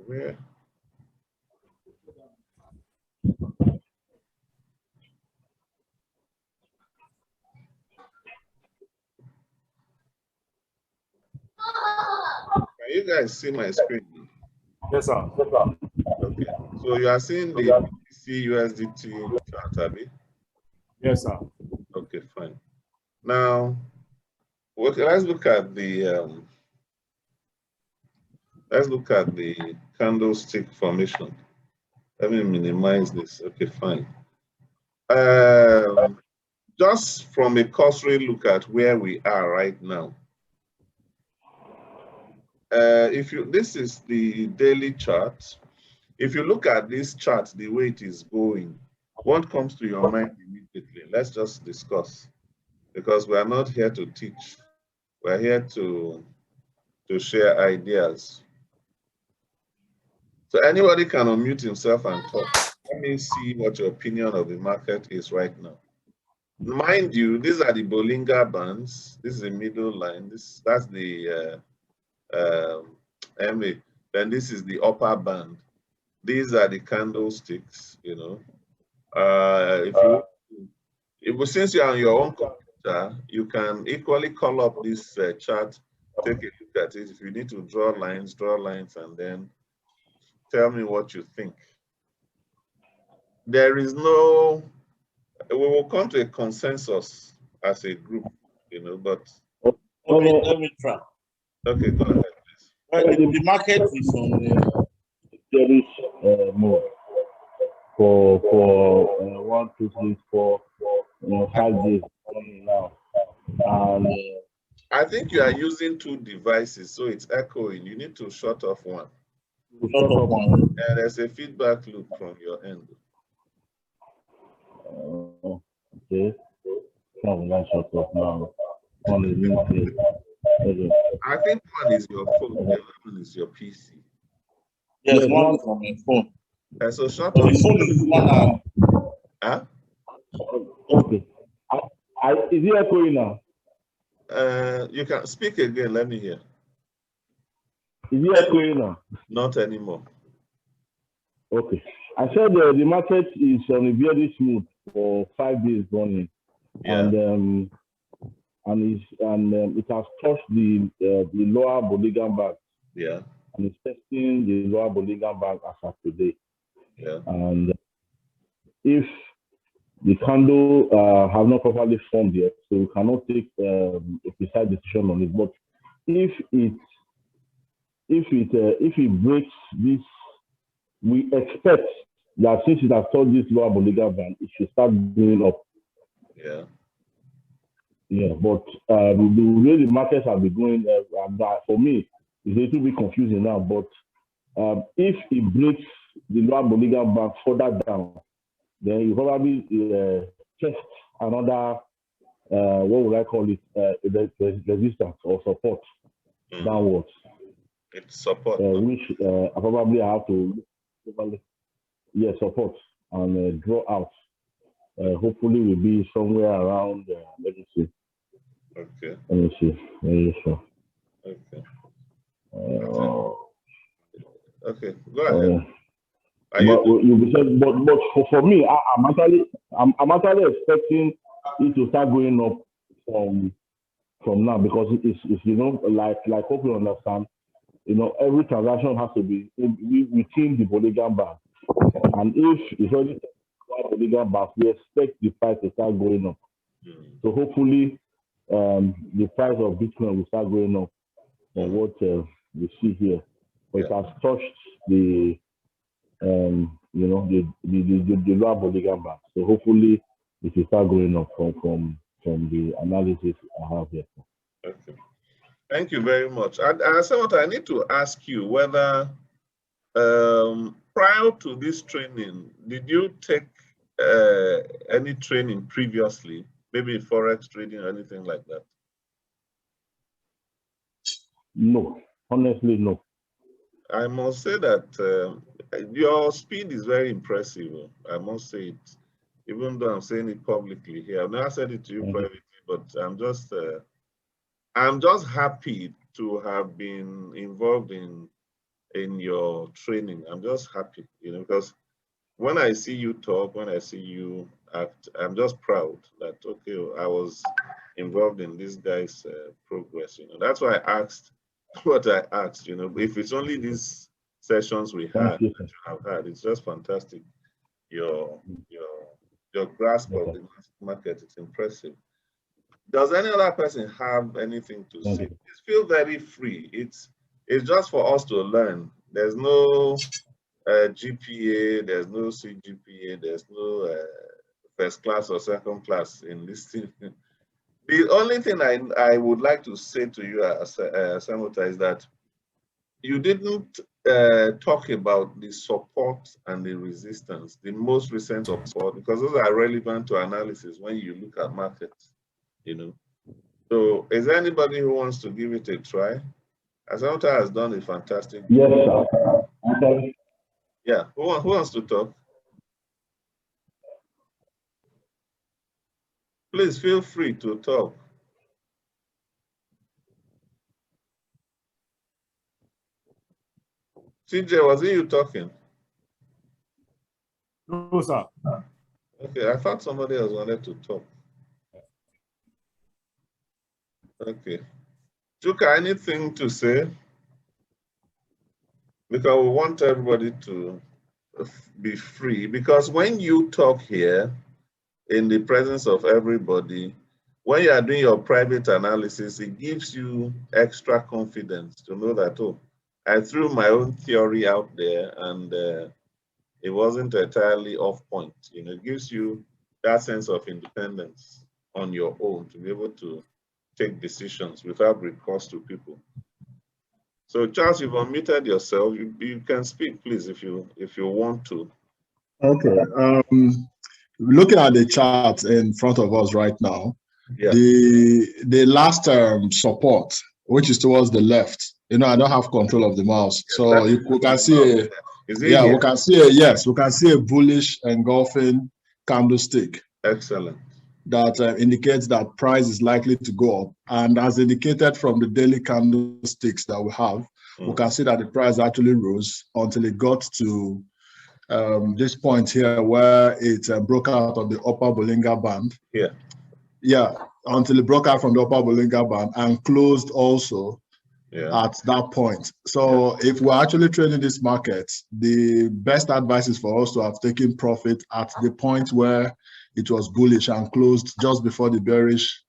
Where? Can you guys see my screen? Yes, sir. Okay. So you are seeing the BTC USDT chart, Abby? Yes, sir. Okay, fine. Now, okay, let's look at the candlestick formation. Let me minimize this. Okay, fine. Just from a cursory look at where we are right now. This is the daily chart. If you look at this chart, the way it is going, what comes to your mind immediately? Let's just discuss, because we are not here to teach. We're here to share ideas. So anybody can unmute himself and talk. Let me see what your opinion of the market is right now. Mind you, these are the Bollinger Bands. This is the middle line. That's the MA. Then this is the upper band. These are the candlesticks, you know. Since you're on your own computer, you can equally call up this chart, take a look at it. If you need to draw lines, and then tell me what you think. There is no, we will come to a consensus as a group, you know, but. Okay, let me try. Okay, go ahead, please. The market is on bearish mode for 1, 2, 3, 4, 5 days now. And I think you are using two devices, so it's echoing. You need to shut off one. And there's a feedback loop from your end. Okay. Shut off now. I think one is your phone, the other one is your PC. Yes, one is on my phone. And so shut The off. phone is one. Huh? Okay. Is it echoing now? You can speak again. Let me hear. Is it echoing now? Not anymore. Okay. I said the market is on a very smooth for 5 days running, Yeah. and it has touched the lower Bollinger Band. Yeah. And it's testing the lower Bollinger Band as of today. Yeah. And if the candle have not properly formed yet, so we cannot take a precise decision on it. But if it breaks this, we expect that since it has touched this lower Bollinger Band, it should start going up. Yeah. Yeah, but the way the markets have been going, for me, it's a little bit confusing now. But if it breaks the lower Bollinger Band further down, then you probably test another, what would I call it, resistance or support downwards. It's support. Which I probably have to, support and draw out. Hopefully we'll be somewhere around, let me see. Okay. Let me see. Okay. Okay, go ahead. But for me, I'm actually expecting it to start going up from now, because it's like hope you understand, every transaction has to be within the Bollinger Band, and if it's already Bollinger Band, we expect the price to start going up. So hopefully the price of Bitcoin will start going up for what we see here. But it has touched the the lower Bollinger Band. So hopefully it will start going up from the analysis I have here. Okay. Thank you very much. And I need to ask you whether prior to this training, did you take any training previously, maybe Forex trading or anything like that? No, honestly, no. I must say that your speed is very impressive. I must say it, even though I'm saying it publicly here. I've never said it to you privately, but I'm just happy to have been involved in in your training. I'm just happy, you know, because when I see you talk, when I see you act, I'm just proud that, okay, I was involved in this guy's progress, you know. That's why I asked what I asked, you know. If it's only these sessions we had, Thank you, that sir. you have had, it's just fantastic. Your your your grasp Yes, of sir. the market is impressive. Does any other person have anything to Thank say? you. Please feel very free. It's just for us to learn. There's no GPA, there's no CGPA, there's no first class or second class in this thing. The only thing I would like to say to you, Samota, is that you didn't talk about the support and the resistance, the most recent support, because those are relevant to analysis when you look at markets, you know. So is there anybody who wants to give it a try? Asante has done a fantastic job. Yes, sir. Okay. Yeah, who wants to talk? Please feel free to talk. CJ, was it you talking? No, sir. Okay, I thought somebody else wanted to talk. Okay. Chuka, anything to say? Because we want everybody to be free. Because when you talk here in the presence of everybody, when you are doing your private analysis, it gives you extra confidence to know that, oh, I threw my own theory out there and it wasn't entirely off point. You know, it gives you that sense of independence on your own to be able to take decisions without recourse to people. So Charles, you've unmuted yourself. You can speak, please, if you want to. Okay. Looking at the chart in front of us right now, Yeah. the last support, which is towards the left, you know, I don't have control of the mouse, so we can see a, yeah, we can see a, yes, we can see a bullish engulfing candlestick. Excellent. That indicates that price is likely to go up, and as indicated from the daily candlesticks that we have, we can see that the price actually rose until it got to this point here where it broke out of the upper Bollinger Band. Yeah. Yeah, until it broke out from the upper Bollinger Band and closed also at that point. So if we're actually trading this market, the best advice is for us to have taken profit at the point where it was bullish and closed just before the bearish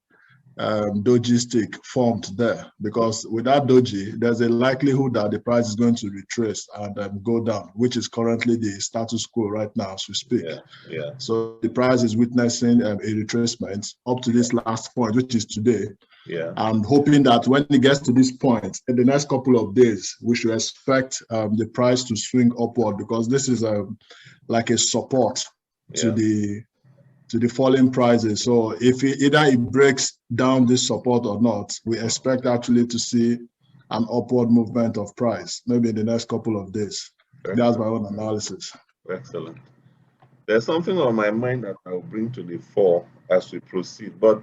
doji stick formed there, because with that doji, there's a likelihood that the price is going to retrace and go down, which is currently the status quo right now as we speak. Yeah. So the price is witnessing a retracement up to this last point, which is today. Yeah. And hoping that when it gets to this point, in the next couple of days, we should expect the price to swing upward, because this is like a support to the falling prices. So if either it breaks down this support or not, we expect actually to see an upward movement of price, maybe in the next couple of days. That's my own analysis. Excellent. There's something on my mind that I'll bring to the fore as we proceed. But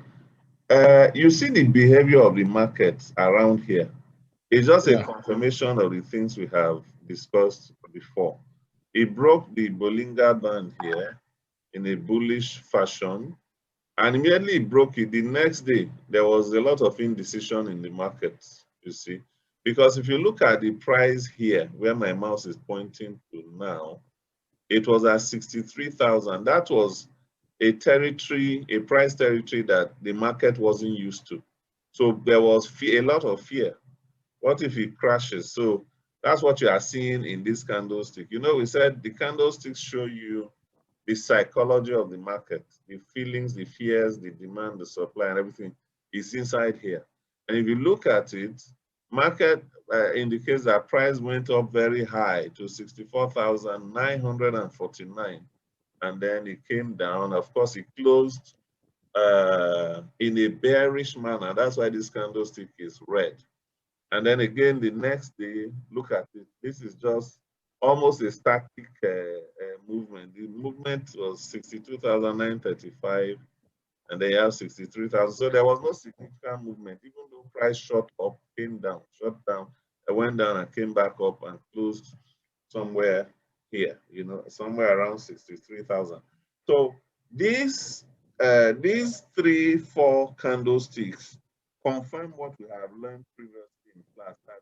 you see the behavior of the markets around here. It's just a confirmation of the things we have discussed before. It broke the Bollinger Band here in a bullish fashion, and immediately it broke it. The next day, there was a lot of indecision in the markets, you see. Because if you look at the price here, where my mouse is pointing to now, it was at 63,000. That was a territory, a price territory that the market wasn't used to. So there was a lot of fear. What if it crashes? So that's what you are seeing in this candlestick. You know, we said the candlesticks show you the psychology of the market, the feelings, the fears, the demand, the supply, and everything is inside here. And if you look at it, market indicates that price went up very high to 64,949. And then it came down. Of course, it closed in a bearish manner. That's why this candlestick is red. And then again, the next day, look at it. This is just almost a static movement. The movement was 62,935, and they have 63,000. So there was no significant movement, even though price shot up, came down, shot down, went down and came back up and closed somewhere here, somewhere around 63,000. So these 3-4 candlesticks confirm what we have learned previously in class. That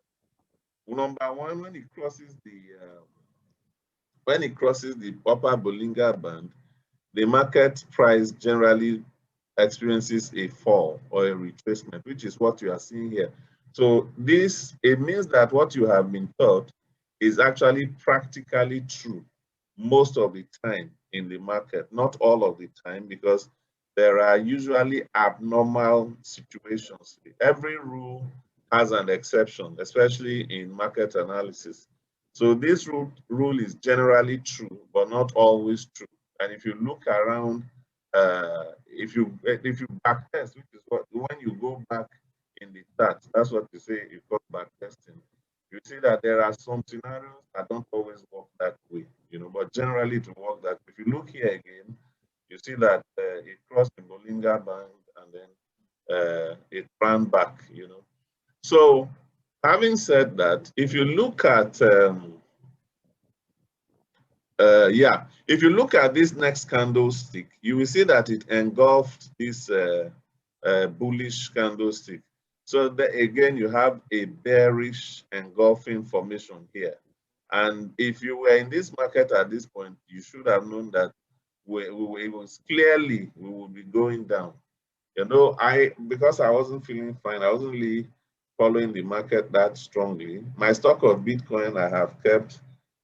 number one, when it crosses the upper Bollinger Band, the market price generally experiences a fall or a retracement, which is what you are seeing here. So it means that what you have been taught is actually practically true most of the time in the market, not all of the time, because there are usually abnormal situations. Every rule has an exception, especially in market analysis. So this rule is generally true, but not always true. And if you look around, if you backtest, which is when you go back in the chart, that's what you say you call backtesting. You see that there are some scenarios that don't always work that way, but generally to work that. If you look here again, you see that it crossed the Bollinger Band and then it ran back, So having said that, if you look at if you look at this next candlestick, you will see that it engulfed this bullish candlestick. So again, you have a bearish engulfing formation here. And if you were in this market at this point, you should have known that we will be going down. Because I wasn't feeling fine, I wasn't really following the market that strongly. My stock of Bitcoin I have kept.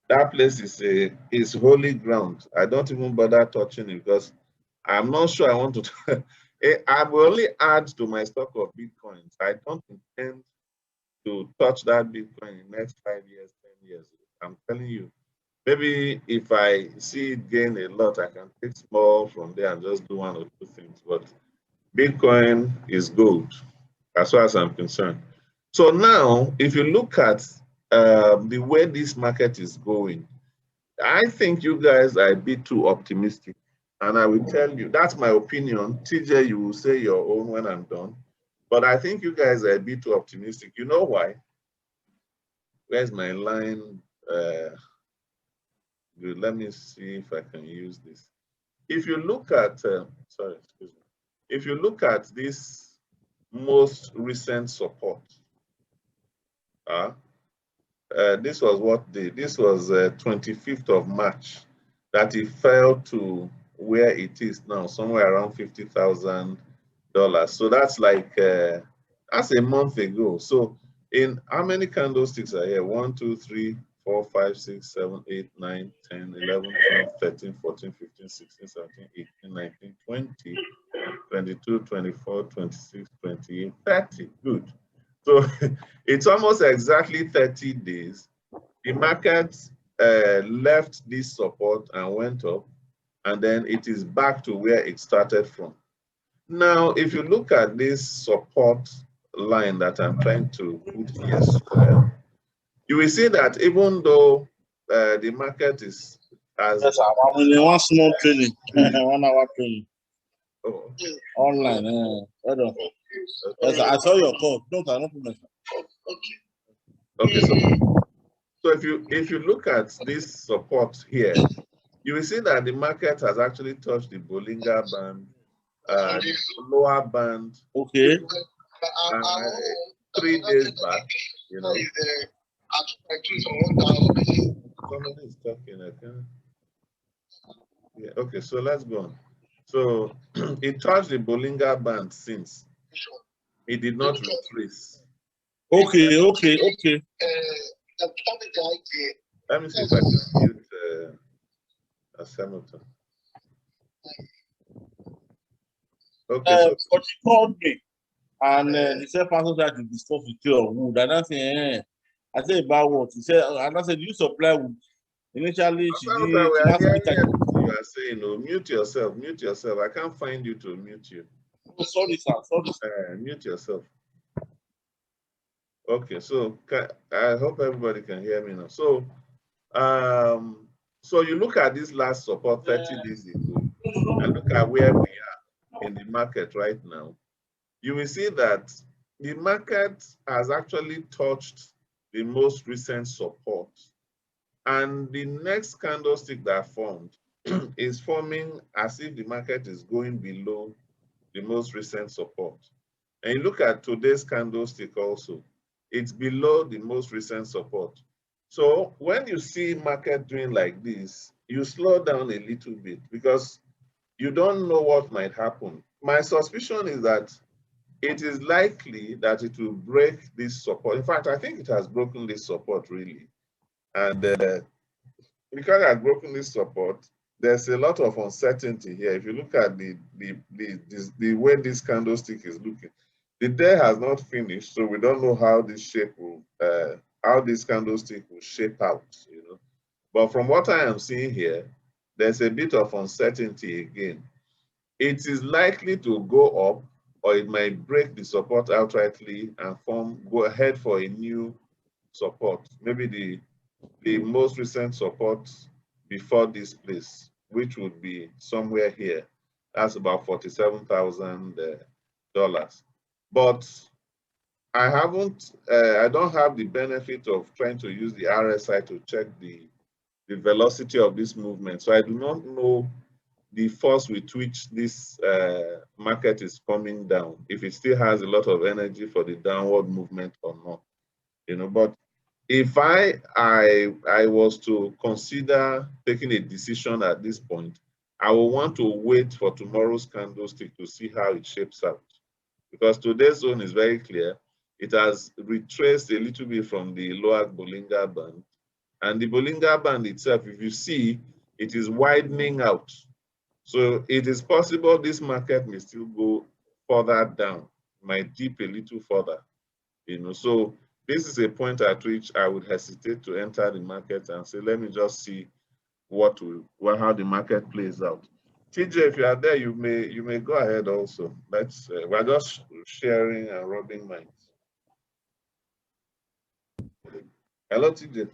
That place is holy ground. I don't even bother touching it because I'm not sure I want to. I will only add to my stock of Bitcoins. I don't intend to touch that Bitcoin in the next 5 years, 10 years. I'm telling you. Maybe if I see it gain a lot, I can take small from there and just do 1 or 2 things. But Bitcoin is gold, as far as I'm concerned. So now, if you look at the way this market is going, I think you guys are a bit too optimistic. And I will tell you, that's my opinion. TJ, you will say your own when I'm done. But I think you guys are a bit too optimistic. You know why? Where's my line? Let me see if I can use this. If you look at, if you look at this most recent support, this was what day? This was 25th of March that it fell to where it is now, somewhere around $50,000. So that's like, that's a month ago. So in how many candlesticks are here? 1, 2, 3, 4, 5, 6, 7, 8, 9, 10, 11, 12, 13, 14, 15, 16, 17, 18, 19, 20, 22, 24, 26, 28, 30. Good. So it's almost exactly 30 days. The market left this support and went up, and then it is back to where it started from. Now, if you look at this support line that I'm trying to put here, you will see that even though the market is as yes, I'm in one small training, 1 hour training. Oh. Online. Yes, I saw your call. No problem. Okay, so if you look at this support here, you will see that the market has actually touched the Bollinger Band, the lower band. Okay. 3 days back, Somebody is talking. Yeah. Okay, so let's go on. So it touched the Bollinger Band since. It did not retrace. Okay. Let me see if I can mute Hamilton. Okay. But he called me and he said, "Pastor, that to discuss with you on wood." And I said, I said, about what? He said, and I said, you supply wood. Initially, you are saying, no, mute yourself. I can't find you to mute you. Oh, sorry, sir. Mute yourself. Okay, so I hope everybody can hear me now. So, so you look at this last support 30 days ago, and look at where we are in the market right now. You will see that the market has actually touched the most recent support. And the next candlestick that formed is forming as if the market is going below the most recent support. And you look at today's candlestick also, it's below the most recent support. So when you see market doing like this, you slow down a little bit because you don't know what might happen. My suspicion is that it is likely that it will break this support. In fact, I think it has broken this support really. And because it has broken this support, there's a lot of uncertainty here. If you look at the way this candlestick is looking, the day has not finished, so we don't know how this shape will, how this candlestick will shape out, you know. But from what I am seeing here, there's a bit of uncertainty again. It is likely to go up, or it might break the support outrightly and go ahead for a new support. Maybe the most recent support before this place, which would be somewhere here. That's about $47,000. But I don't have the benefit of trying to use the RSI to check the velocity of this movement. So I do not know the force with which this market is coming down, if it still has a lot of energy for the downward movement or not, you know. But if I was to consider taking a decision at this point, I will want to wait for tomorrow's candlestick to see how it shapes out. Because today's zone is very clear. It has retraced a little bit from the lower Bollinger Band. And the Bollinger Band itself, if you see, it is widening out. So it is possible this market may still go further down, might dip a little further, you know. So this is a point at which I would hesitate to enter the market and say, let me just see how the market plays out. TJ, if you are there, you may go ahead also. We're just sharing and rubbing minds. Hello, TJ.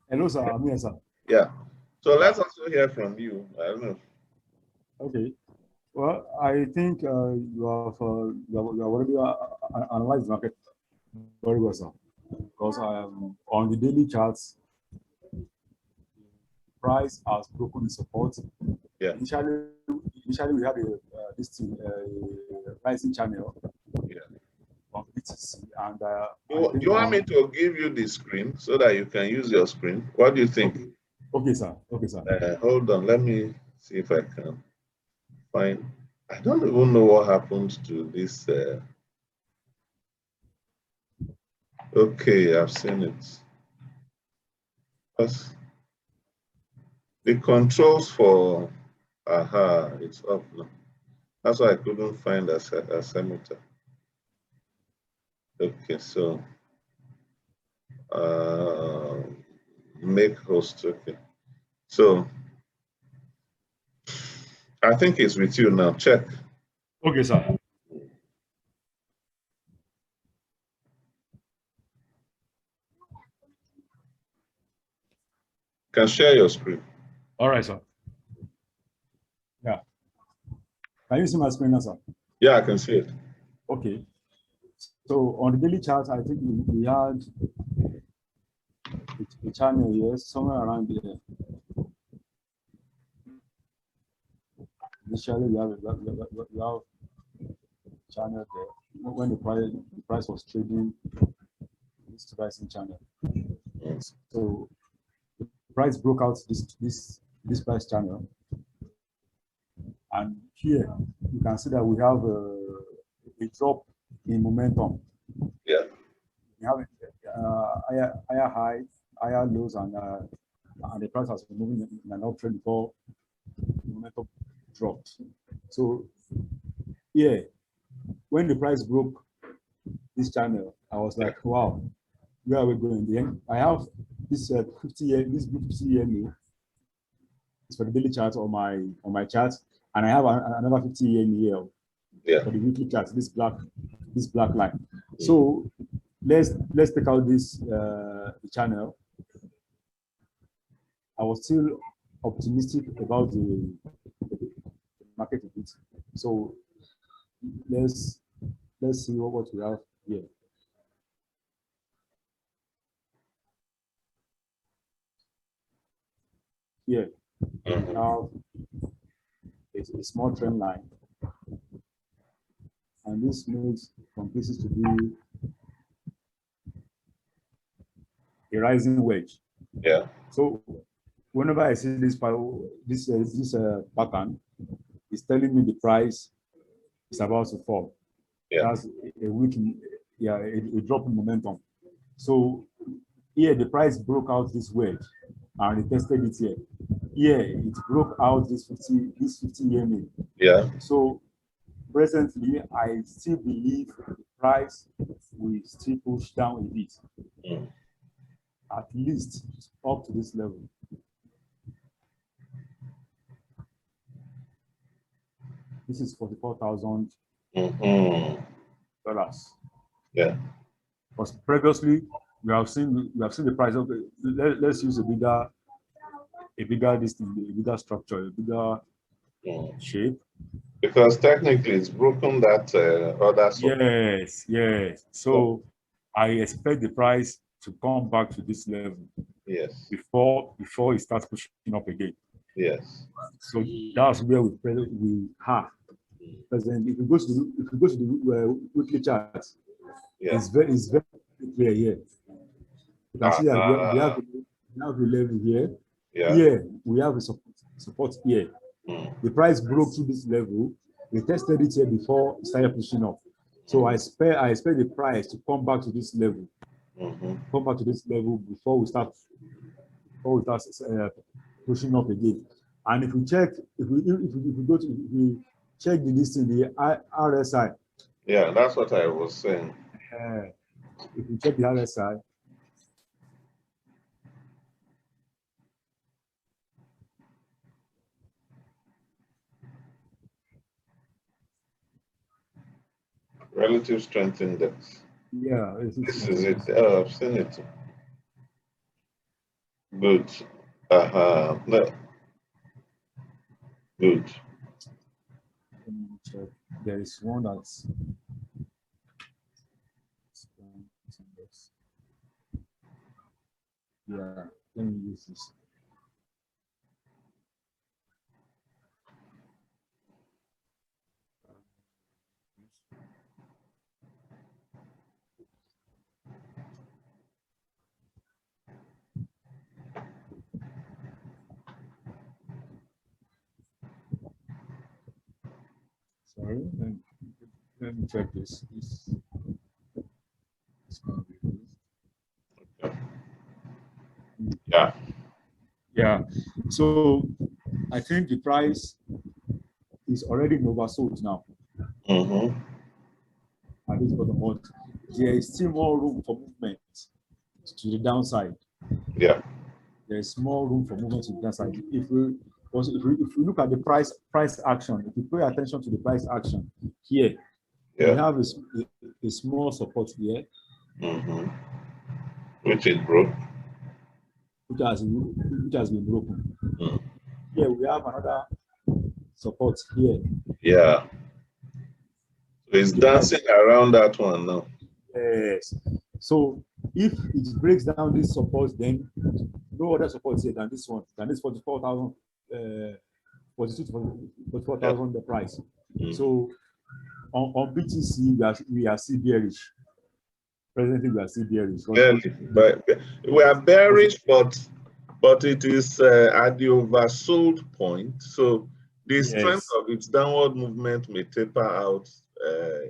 Hello, sir. I'm here, sir. Yeah. So let's also hear from you. I don't know. Okay. Well, I think you have already analyzed the market very well, sir. Because on the daily charts, price has broken the support. Yeah. Initially we had rising channel. Yeah. On BTC, and do you want me to give you the screen so that you can use your screen? What do you think? Okay, sir. Okay, sir. Hold on. Let me see if I can find. I don't even know what happened to this. Okay, I've seen it. Because the controls for it's up now. That's why I couldn't find a emitter. Okay, so make host. Okay, so I think it's with you now. Check. Okay, sir. Can share your screen. All right, sir. Yeah. Can you see my screen now, sir? Yeah, I can see it. Okay. So on the daily chart, I think we had a channel here, somewhere around there. Initially, we have channel there when the price was trading this rising channel. So the price broke out this price channel, and here you can see that we have a drop in momentum. Yeah. We have higher highs, higher lows, and the price has been moving in an uptrend before the momentum dropped. So yeah, when the price broke this channel, I was like, wow, where are we going? Then I have this 50-year low. It's for the daily chart on my chart, and I have another 50-year here for the weekly chart. This black line. So let's take out this channel. I was still optimistic about the market a bit. So let's see what we have here. here. Mhm. Now it's a small trend line, and this moves from pieces to be a rising wedge. Yeah. So whenever I see this pattern, it's telling me the price is about to fall. Yeah. That's a weak, yeah, a drop in momentum. So here the price broke out this wedge and retested it here. Here it broke out this 50 EMA. Yeah. So presently, I still believe the price will still push down a bit, Mm. at least up to this level. This is $44,000. Mhm. Yeah. Because previously we have seen the price of let's use a bigger this thing, a bigger structure, a bigger shape. Because technically it's broken that other support. Yes. So I expect the price to come back to this level. Yes. Before it starts pushing up again. Yes. So that's where we have present. If you go to the weekly charts, Yeah. it's very clear here. You can see that we have a level here. Yeah. Here we have a support here. Mm. The price broke through this level. We tested it here before it started pushing up. So I expect the price to come back to this level. Mm-hmm. Come back to this level before we start pushing up again. And if we check, if we check the listing, the RSI. Yeah, that's what I was saying. If we check the RSI, Relative strength index. Yeah, this is it. Oh, I've seen it. Good. No. Good. Let me check. There is one that's yeah. Let me use this. Sorry, let me check this. Yeah. Yeah. So I think the price is already oversold now. Mm-hmm. At least for the month. There is still more room for movement to the downside. Yeah. There is more room for movement to the downside. If we look at the price action, if you pay attention to the price action here, we have a small support here. Mm-hmm. Which it broke. Which has been broken. Mm. Here we have another support here. Yeah. So it's dancing around that one now. Yes. So if it breaks down this support, then no other support here than this one, than this 44,000, 44,000 the price. Mm. So on BTC we are still bearish. Presently we are still bearish. But we are bearish, but it is at the oversold point. So the strength of its downward movement may taper out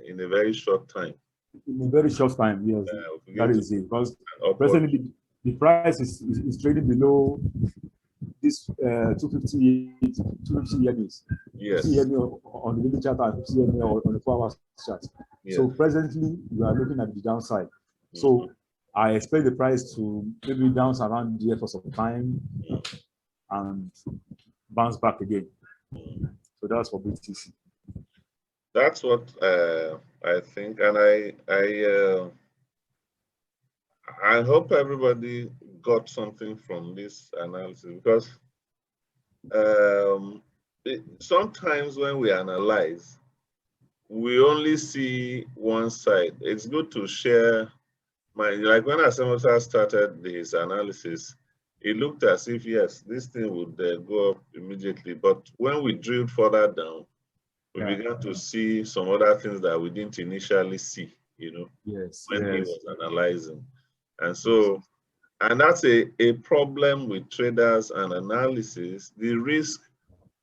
in a very short time. In a very short time, yes. That is it. Because presently the price is trading below this 250 years. Yes. 50 years on the daily chart and 50 years on the 4-hour chart. Yes. So presently we are looking at the downside. Mm-hmm. So I expect the price to maybe bounce around here for some time and bounce back again. So that's for BTC. That's what I think, and I hope everybody got something from this analysis, because sometimes when we analyze, we only see one side. It's good to share. Like when Asamoah started his analysis, it looked as if, yes, this thing would go up immediately. But when we drilled further down, we began to see some other things that we didn't initially see, you know, when he was analyzing. And so, and that's a problem with traders and analysis, the risk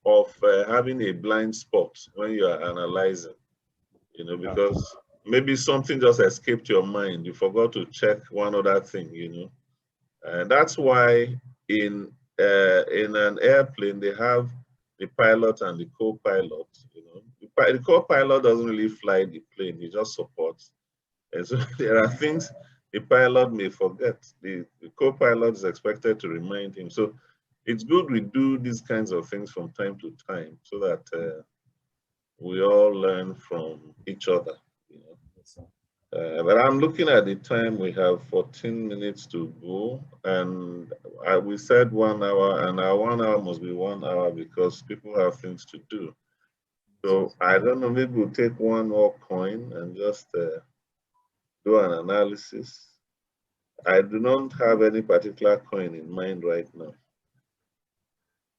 of having a blind spot when you are analyzing, you know, because maybe something just escaped your mind. You forgot to check one other thing, you know. And that's why in an airplane, they have the pilot and the co-pilot, you know. The co-pilot doesn't really fly the plane, he just supports. And so there are things the pilot may forget. The co-pilot is expected to remind him. So it's good we do these kinds of things from time to time so that we all learn from each other, you know. But I'm looking at the time. We have 14 minutes to go, and we said 1 hour, and our 1 hour must be 1 hour because people have things to do. So I don't know, maybe we'll take one more coin and just do an analysis. I do not have any particular coin in mind right now,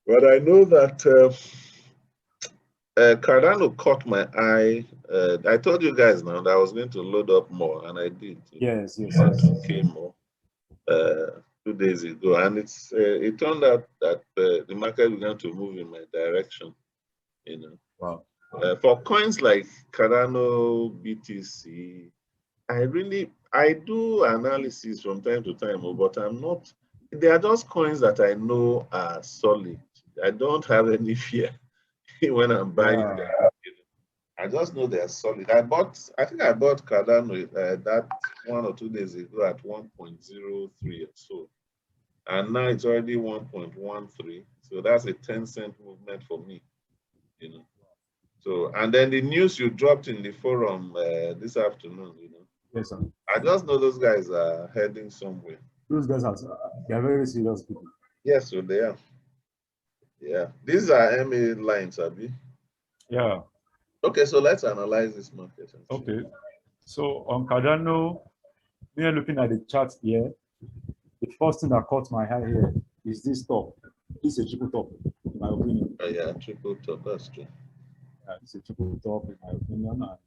but I know that Cardano caught my eye. I told you guys now that I was going to load up more, and I did. Yes. Came more 2 days ago, and it turned out that the market began to move in my direction. You know, wow. For coins like Cardano, BTC, I do analysis from time to time, but I'm not. They are just coins that I know are solid. I don't have any fear when I'm buying them. I just know they're solid. I think I bought Cardano that 1 or 2 days ago at 1.03 or so. And now it's already 1.13. So that's a 10-cent movement for me, you know. So, and then the news you dropped in the forum this afternoon, you know. Yes, sir. I just know those guys are heading somewhere. Those guys are very serious people. Yes, so they are. Yeah. These are MA lines, Abi. Yeah. Okay, so let's analyze this market. Okay. So on Cardano, we are looking at the chart here. The first thing that caught my eye here is this top. This is a triple top, in my opinion. Yeah, triple top, that's true. Yeah, it's a triple top, in my opinion. And I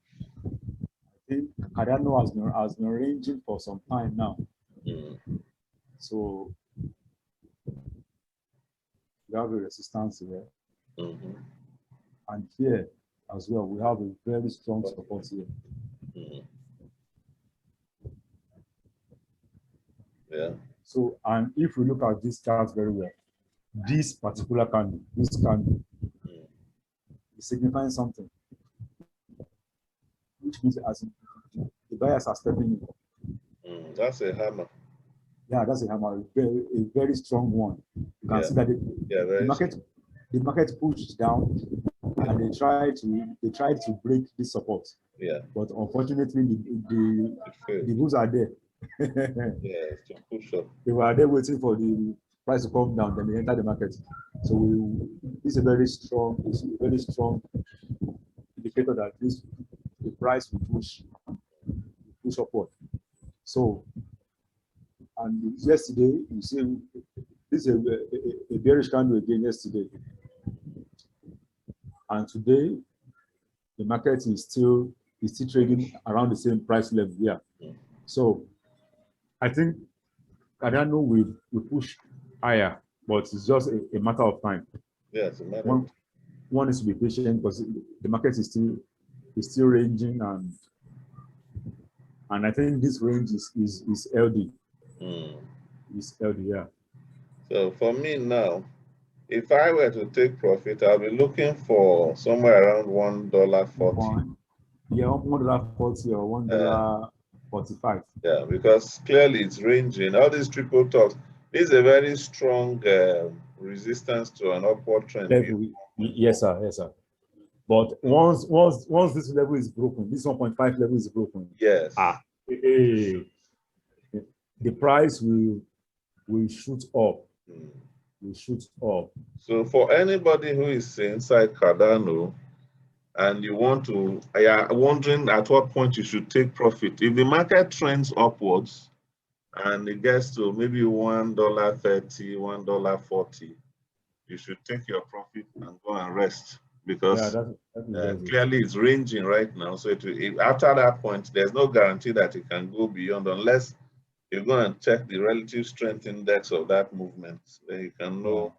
think Cardano has been ranging for some time now. So we have a resistance here. And here as well, we have a very strong support here. Yeah. So, and if we look at this chart very well, this particular candle, this candle, is signifying something, which means as the buyers are stepping in. That's a hammer. Yeah, that's a hammer, a very strong one. You can see that the market pushed down, and they tried to break this support. Yeah. But unfortunately, the bulls are there. Yeah, to push up. They were there waiting for the price to come down, then they enter the market. So it's a very strong indicator that the price will push upward. So, and yesterday, you see, this is a bearish candle again yesterday. And today, the market is still trading around the same price level. Yeah. So I think Cardano will push higher, but it's just a matter of time. Yeah, it's a matter. One is to be patient because the market is still ranging, and I think this range is LD. Is LD, yeah. So for me now, if I were to take profit, I'll be looking for somewhere around $1.40. Yeah, $1.40 or $1.45. Yeah, because clearly it's ranging. All these triple tops. This is a very strong resistance to an upward trend. Yes, sir. Yes, sir. But once this level is broken, this 1.5 level is broken. Yes. The price will shoot up. Will shoot up. So for anybody who is inside Cardano and you are wondering at what point you should take profit, if the market trends upwards and it gets to maybe $1.30, $1.40, you should take your profit and go and rest, because clearly it's ranging right now. So after that point, there's no guarantee that it can go beyond, unless you go and check the relative strength index of that movement. Then you can know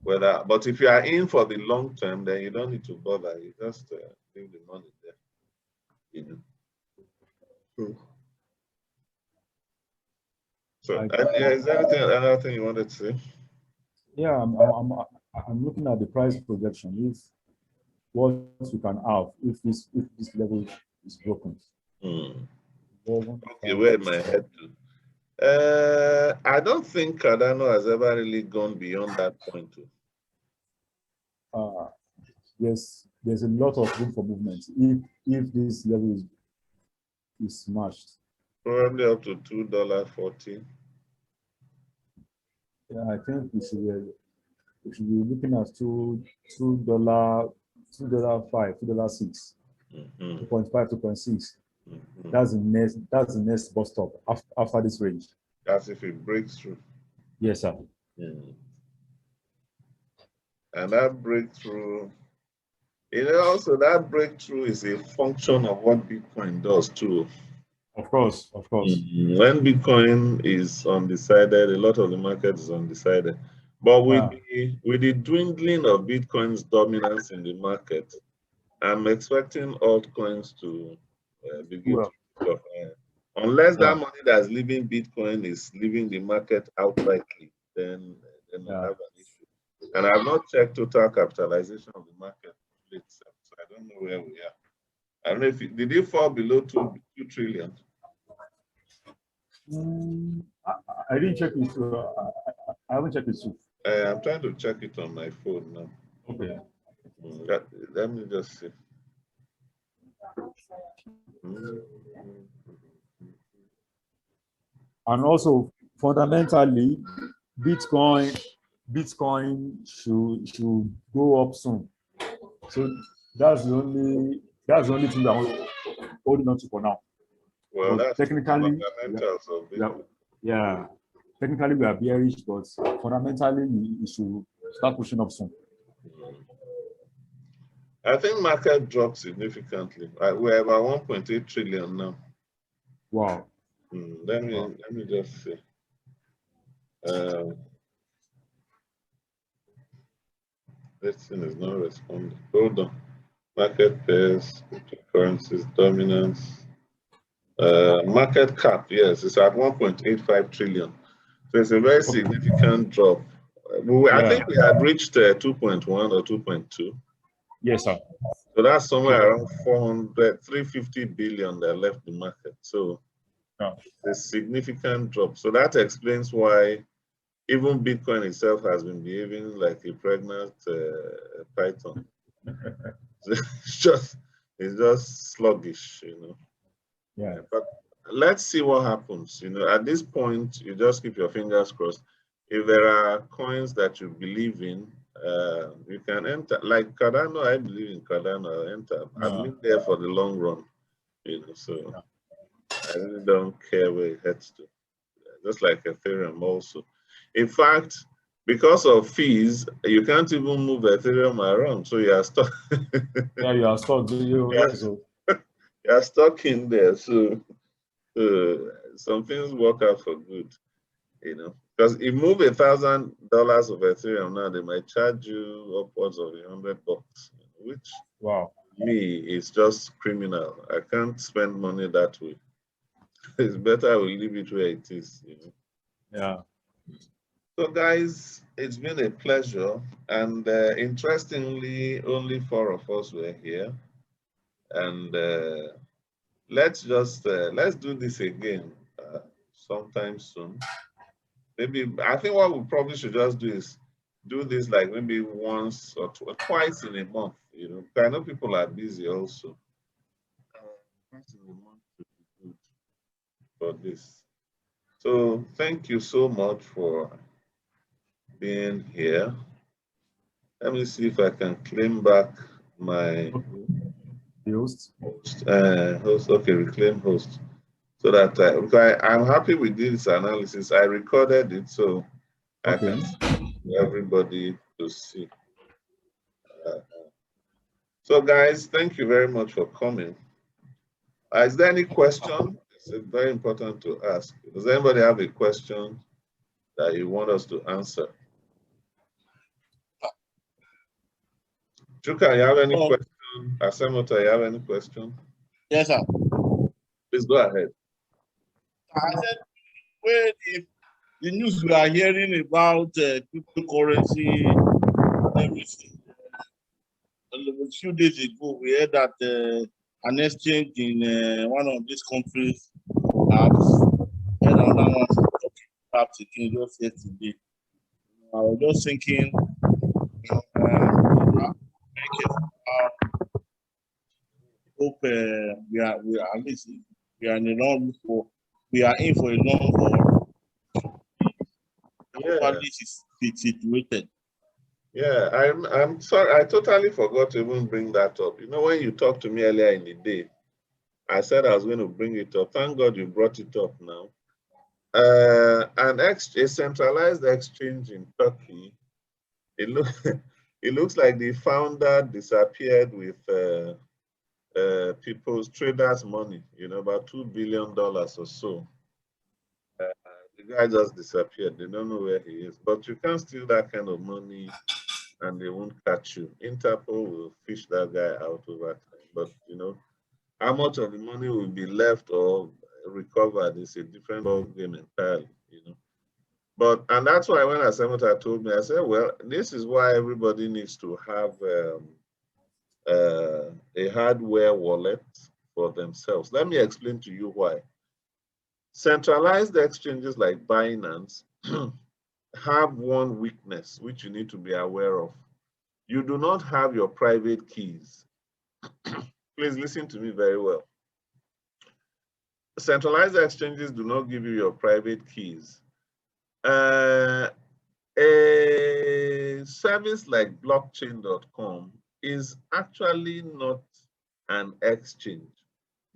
whether. But if you are in for the long term, then you don't need to bother. You just leave the money there. You know. So, is there another thing you wanted to say? Yeah, I'm looking at the price projection. If what we can have if this level is broken. Okay, where my head to? I don't think Cardano has ever really gone beyond that point. Yes, there's a lot of room for movement if this level is smashed. Probably up to $2.40. Yeah, I think we should be looking at $2.5, $2.6, 2.5, 2.6. That's the next bus stop after this range. That's if it breaks through. Yes, sir. And that breakthrough, also that breakthrough is a function of what Bitcoin does too. Of course, of course. When Bitcoin is undecided, a lot of the market is undecided. But with the dwindling of Bitcoin's dominance in the market, I'm expecting altcoins to begin to pick up. Unless that money that's leaving Bitcoin is leaving the market outrightly, then I have an issue. And I've not checked total capitalization of the market itself, so I don't know where we are. I don't know if did it fall below 2 trillion? I didn't check it. I haven't checked it. I'm trying to check it on my phone now. Okay. Let me just see. And also, fundamentally, Bitcoin should go up soon. So that's the only thing that I'm holding on to for now. Well, but that's technically, yeah, technically we are bearish, but fundamentally it should start pushing up soon. I think market dropped significantly. We're about 1.8 trillion now. Wow. Let me just see. This thing is not responding. Hold on. Market pairs, currencies, dominance. Market cap, yes, it's at 1.85 trillion. So it's a very significant drop. I think we had reached 2.1 or 2.2. Yes, sir. So that's somewhere around 350 billion that left the market. So it's a significant drop. So that explains why even Bitcoin itself has been behaving like a pregnant python. It's just sluggish, Yeah. But let's see what happens. At this point, you just keep your fingers crossed. If there are coins that you believe in, you can enter. Like Cardano, I believe in Cardano. I'll enter. I've been there for the long run, so I really don't care where it heads to. Just like Ethereum also. In fact, because of fees, you can't even move Ethereum around. So you are stuck. Yeah, you are stuck. You are stuck in there. So some things work out for good, because if you move $1,000 of Ethereum now, they might charge you upwards of $100, which me is just criminal. I can't spend money that way. It's better we leave it where it is. Yeah. So guys, it's been a pleasure, and interestingly, only 4 of us were here, and let's do this again sometime soon. Maybe I think what we probably should just do is do this like maybe once or twice in a month. I know people are busy also. Twice in a month would be good for this. So thank you so much for being here. Let me see if I can claim back my host. Host. Okay, reclaim host. so that because I'm happy with this analysis. I recorded it so I can everybody to see. So guys, thank you very much for coming. Is there any question? It's very important to ask. Does anybody have a question that you want us to answer? Chuka, you have any question? Asemota, you have any question? Yes, sir. Please go ahead. I said, well, if the news we are hearing about cryptocurrency and everything, a few days ago, we heard that an exchange in one of these countries has had another one talking again just yesterday. I was just thinking, hope we are at least we are in a long for we are in for a long haul. Yeah. It's situated. Yeah, I'm sorry, I totally forgot to even bring that up. You know, when you talked to me earlier in the day, I said I was going to bring it up. Thank God you brought it up now. A centralized exchange in Turkey. It looks like the founder disappeared with people's traders' money. You know, about $2 billion or so. The guy just disappeared. They don't know where he is. But you can't steal that kind of money and they won't catch you. Interpol will fish that guy out over time. But you know, how much of the money will be left or recovered is a different ball game entirely, you know. But and that's why when Asemota told me, I said, well, this is why everybody needs to have a hardware wallet for themselves. Let me explain to you why. Centralized exchanges like Binance have one weakness which you need to be aware of. You do not have your private keys. Please listen to me very well. Centralized exchanges do not give you your private keys. A service like blockchain.com is actually not an exchange.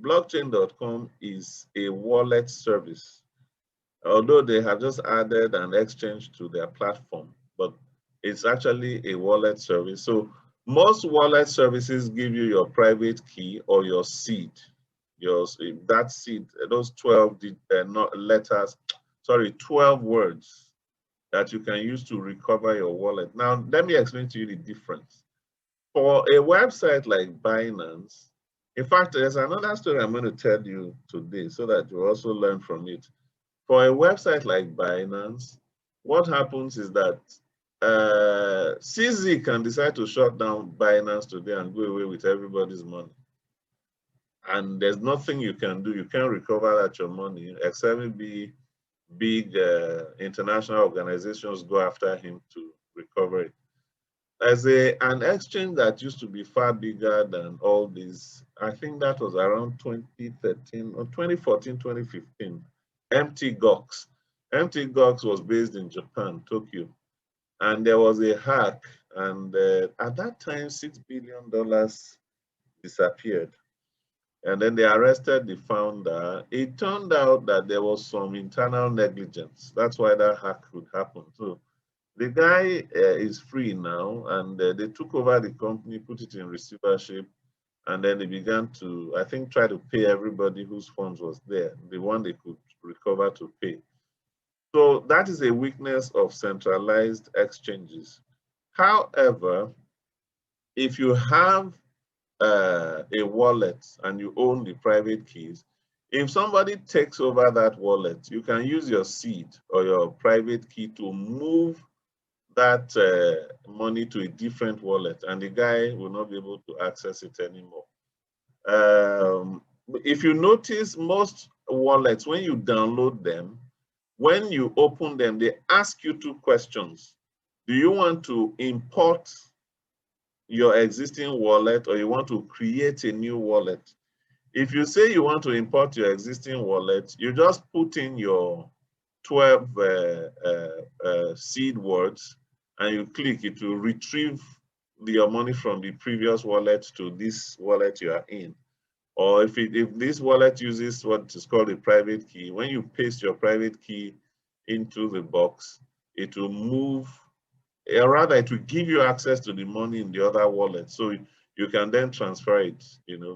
Blockchain.com is a wallet service, although they have just added an exchange to their platform, but it's actually a wallet service. So most wallet services give you your private key or your seed. That seed, those 12 letters, sorry, 12 words that you can use to recover your wallet. Now, let me explain to you the difference. For a website like Binance, in fact, there's another story I'm going to tell you today so that you also learn from it. For a website like Binance, what happens is that CZ can decide to shut down Binance today and go away with everybody's money. And there's nothing you can do. You can't recover that your money, except maybe big international organizations go after him to recover it. As an exchange that used to be far bigger than all these, I think that was around 2013 or 2014, 2015, MTGOX. MTGOX was based in Japan, Tokyo. And there was a hack, and at that time, $6 billion disappeared. And then they arrested the founder. It turned out that there was some internal negligence. That's why that hack could happen. So the guy is free now, and they took over the company, put it in receivership, and then they began to, I think, try to pay everybody whose funds was there, the one they could recover to pay. So that is a weakness of centralized exchanges. However, if you have a wallet and you own the private keys, if somebody takes over that wallet, you can use your seed or your private key to move that money to a different wallet, and the guy will not be able to access it anymore. If you notice, most wallets, when you download them, when you open them, they ask you two questions. Do you want to import your existing wallet, or you want to create a new wallet? If you say you want to import your existing wallet, you just put in your 12 seed words and you click it to retrieve your money from the previous wallet to this wallet you are in. Or if this wallet uses what is called a private key, when you paste your private key into the box, it will move, or rather it will give you access to the money in the other wallet. So you can then transfer it,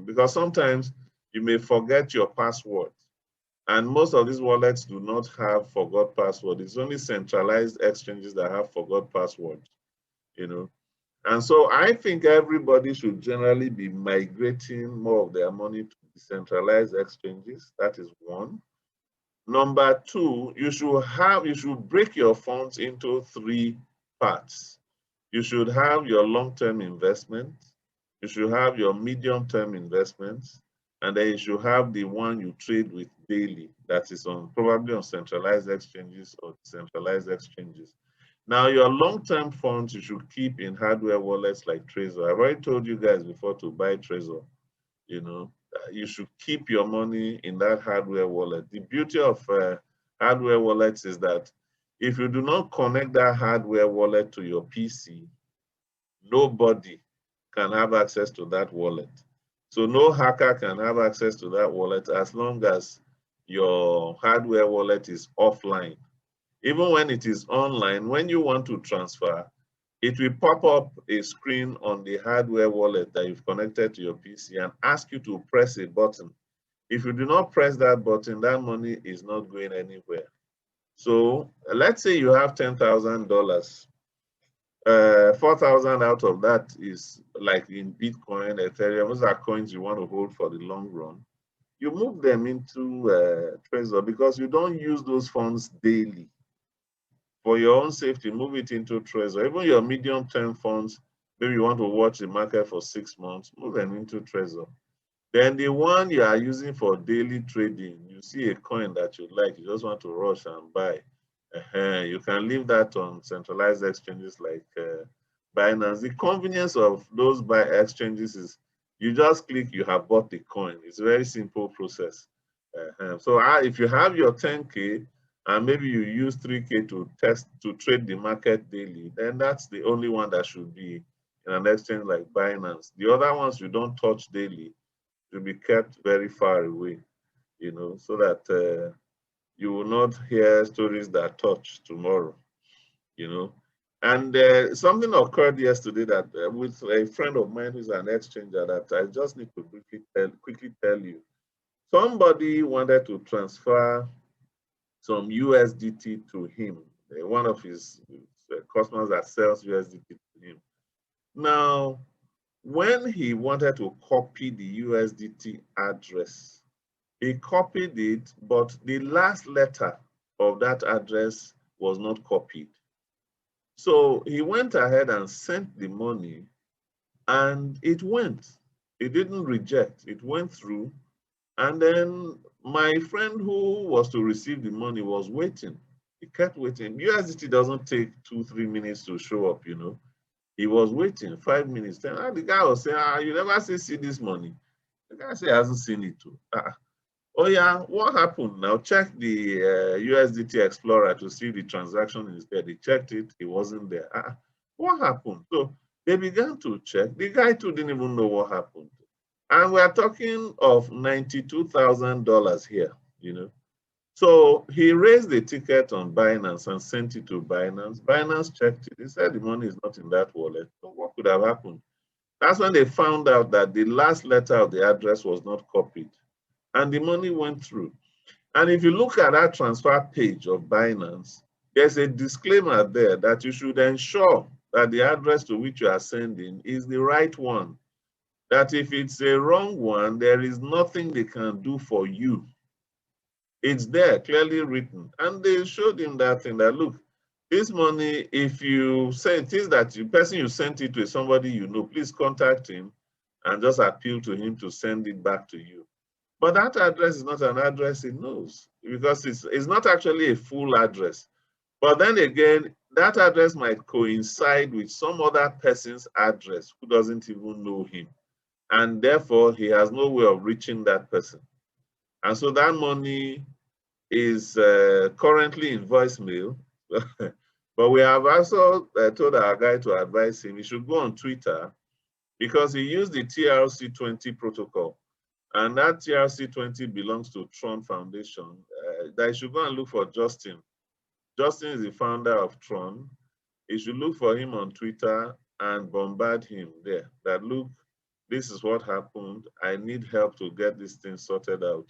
because sometimes you may forget your password. And most of these wallets do not have forgot password. It's only centralized exchanges that have forgot password, And so I think everybody should generally be migrating more of their money to decentralized exchanges. That is one. Number two, you should break your funds into 3 parts. You should have your long-term investments, you should have your medium-term investments, and then you should have the one you trade with daily, that is probably on centralized exchanges or decentralized exchanges. Now, your long-term funds you should keep in hardware wallets like Trezor. I've already told you guys before to buy Trezor. You should keep your money in that hardware wallet. The beauty of hardware wallets is that if you do not connect that hardware wallet to your PC, nobody can have access to that wallet. So no hacker can have access to that wallet as long as your hardware wallet is offline. Even when it is online, when you want to transfer, it will pop up a screen on the hardware wallet that you've connected to your PC and ask you to press a button. If you do not press that button, that money is not going anywhere. So let's say you have $10,000. 4,000 out of that is like in Bitcoin, Ethereum. Those are coins you want to hold for the long run. You move them into Trezor because you don't use those funds daily. For your own safety, move it into Trezor. Even your medium-term funds, maybe you want to watch the market for 6 months, move them into Trezor. Then the one you are using for daily trading, you see a coin that you like, you just want to rush and buy. You can leave that on centralized exchanges like Binance. The convenience of those exchanges is you just click, you have bought the coin. It's a very simple process. So if you have your 10K and maybe you use 3K to trade the market daily, then that's the only one that should be in an exchange like Binance. The other ones you don't touch daily to be kept very far away, so that you will not hear stories that touch tomorrow, And something occurred yesterday that with a friend of mine who's an exchanger that I just need to quickly tell you. Somebody wanted to transfer some USDT to him, one of his customers that sells USDT to him. Now, when he wanted to copy the USDT address, he copied it, but the last letter of that address was not copied. So he went ahead and sent the money, and it went. It didn't reject. It went through. And then my friend who was to receive the money was waiting. He kept waiting. USDT doesn't take 2-3 minutes to show up, He was waiting 5 minutes. Then the guy was saying, you never see this money. The guy said he hasn't seen it too. Oh yeah, what happened? Now check the USDT Explorer to see the transaction is there. They checked it, it wasn't there. What happened? So they began to check. The guy too didn't even know what happened. And we're talking of $92,000 here, So he raised the ticket on Binance and sent it to Binance. Binance checked it. He said the money is not in that wallet. So what could have happened? That's when they found out that the last letter of the address was not copied. And the money went through. And if you look at that transfer page of Binance, there's a disclaimer there that you should ensure that the address to which you are sending is the right one. That if it's a wrong one, there is nothing they can do for you. It's there, clearly written. And they showed him that thing that, look, this money, if you say it is that the person you sent it to is somebody you know, please contact him and just appeal to him to send it back to you. But that address is not an address he knows because it's not actually a full address. But then again, that address might coincide with some other person's address who doesn't even know him. And therefore, he has no way of reaching that person. And so that money is currently in voicemail. But we have also told our guy to advise him he should go on Twitter because he used the TRC20 protocol. And that TRC20 belongs to Tron Foundation. That you should go and look for Justin. Justin is the founder of Tron. You should look for him on Twitter and bombard him there. That look, this is what happened. I need help to get this thing sorted out.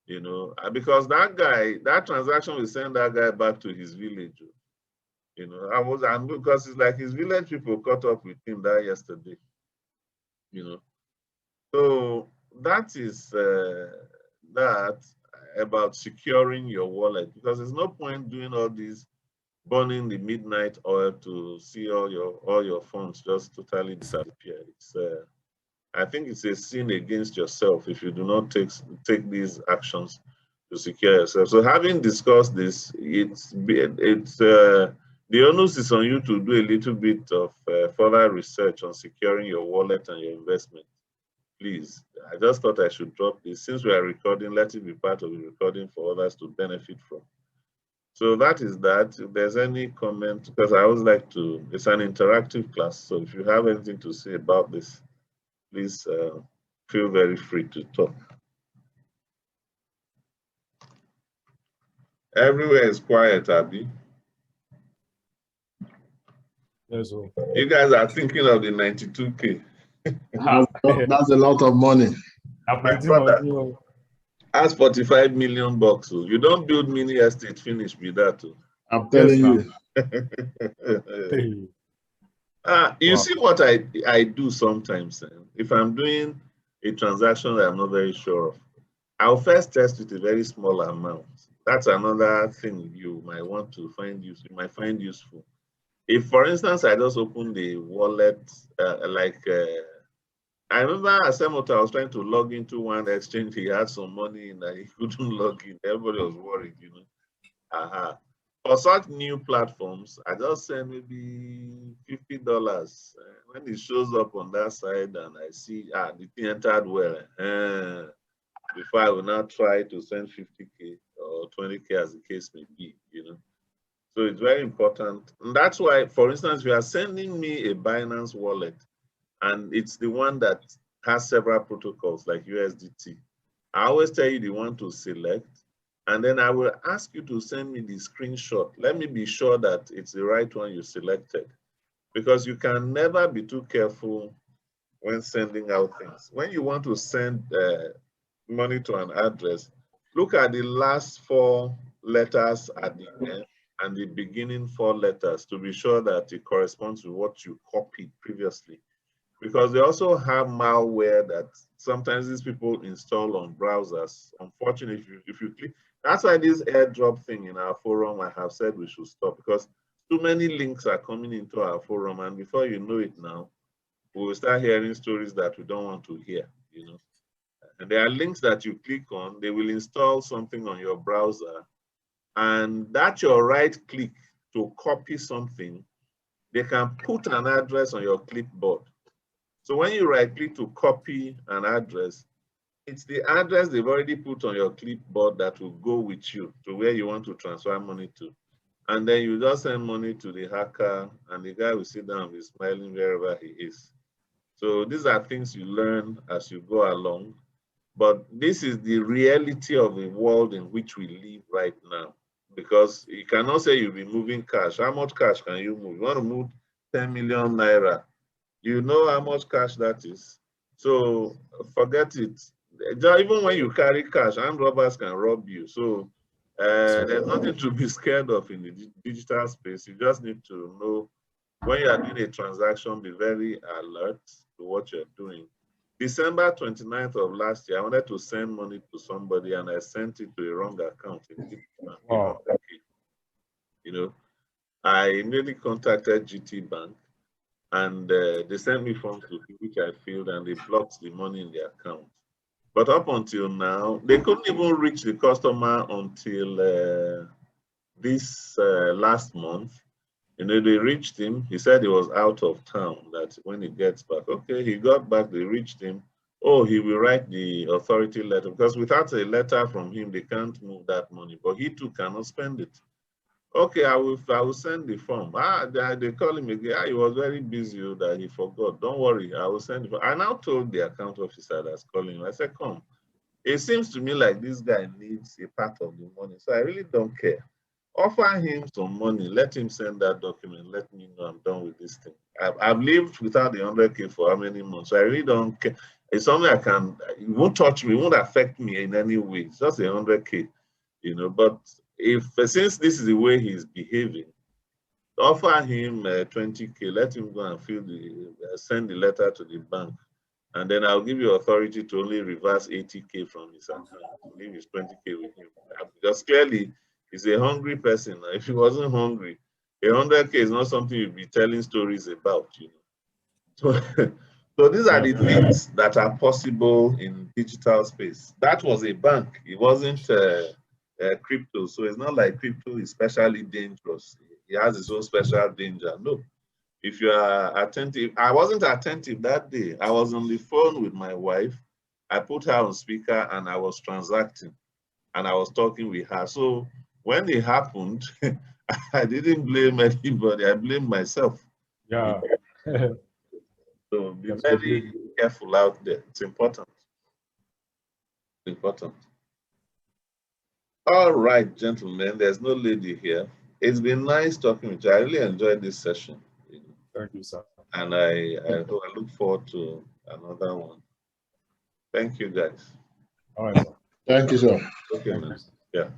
You know, because that guy, that transaction will send that guy back to his village. You know, and because it's like his village people caught up with him that yesterday. You know, so that is that about securing your wallet, because there's no point doing all these burning the midnight oil to see all your funds just totally disappear. It's I think it's a sin against yourself if you do not take these actions to secure yourself. So having discussed this, the onus is on you to do a little bit of further research on securing your wallet and your investment. Please, I just thought I should drop this. Since we are recording, let it be part of the recording for others to benefit from. So that is that. If there's any comment, because I always like to, it's an interactive class. So if you have anything to say about this, please feel very free to talk. Everywhere is quiet, Abby. Yes, sir. You guys are thinking of the 92K. That's a lot of money. That's 45 million bucks. So you don't build mini estate finish with that. I'm telling you. You see what I do sometimes. If I'm doing a transaction that I'm not very sure of, I'll first test with a very small amount. That's another thing you might want to find useful. You might find useful. If, for instance, I just opened the wallet, I remember Asemoto, I was trying to log into one exchange. He had some money and he couldn't log in. Everybody was worried, you know. For such new platforms, I just send maybe $50. When it shows up on that side and I see, the thing entered well, before I will now try to send 50K or 20K as the case may be, you know. So it's very important. And that's why, for instance, if you are sending me a Binance wallet, and it's the one that has several protocols like USDT, I always tell you the one to select, and then I will ask you to send me the screenshot. Let me be sure that it's the right one you selected, because you can never be too careful when sending out things. When you want to send money to an address, look at the last 4 letters at the end and the beginning 4 letters to be sure that it corresponds to what you copied previously. Because they also have malware that sometimes these people install on browsers. Unfortunately, if you click, that's why this airdrop thing in our forum, I have said we should stop, because too many links are coming into our forum, and before you know it now, we will start hearing stories that we don't want to hear, you know. And there are links that you click on, they will install something on your browser, and that's your right click to copy something. They can put an address on your clipboard. So when you right click to copy an address, it's the address they've already put on your clipboard that will go with you to where you want to transfer money to. And then you just send money to the hacker, and the guy will sit down and be smiling wherever he is. So these are things you learn as you go along. But this is the reality of the world in which we live right now. Because you cannot say you'll be moving cash. How much cash can you move? You want to move 10 million naira. You know how much cash that is. So forget it. Even when you carry cash, armed robbers can rob you. So there's nothing to be scared of in the digital space. You just need to know when you are doing a transaction, be very alert to what you're doing. December 29th of last year, I wanted to send money to somebody and I sent it to a wrong account. Wow. You know, I immediately contacted GT Bank, and they sent me funds to which I filled, and they blocked the money in the account. But up until now, they couldn't even reach the customer until this last month. You know, they reached him. He said he was out of town, that when he gets back. Okay, he got back, they reached him. Oh, he will write the authority letter, because without a letter from him, they can't move that money, but he too cannot spend it. Okay, I will send the form. They call him again. He was very busy that he forgot. Don't worry, I will send it. I now told the account officer that's calling him, I said, come, It seems to me like this guy needs a part of the money, so I really don't care. Offer him some money, let him send that document, let me know I'm done with this thing. I've lived without the 100K for how many months, so I really don't care. It's something I can, it won't touch me, it won't affect me in any way. It's just a 100K, you know. But if, since this is the way he's behaving, offer him 20K, let him go and fill the, send the letter to the bank. And then I'll give you authority to only reverse 80K from his account, leave his 20K with him. Because clearly, he's a hungry person. If he wasn't hungry, 100K is not something you'd be telling stories about, you know. So these are the things that are possible in digital space. That was a bank. It wasn't crypto. So it's not like crypto is especially dangerous. It has its own special danger. No. If you are attentive, I wasn't attentive that day. I was on the phone with my wife. I put her on speaker and I was transacting and I was talking with her. So when it happened, I didn't blame anybody. I blamed myself. Yeah. So be very careful out there. It's important. It's important. All right, gentlemen, there's no lady here. It's been nice talking with you. I really enjoyed this session. Thank you, sir. And I look forward to another one. Thank you, guys. All right, sir. Thank you, sir. Okay, man. Yeah.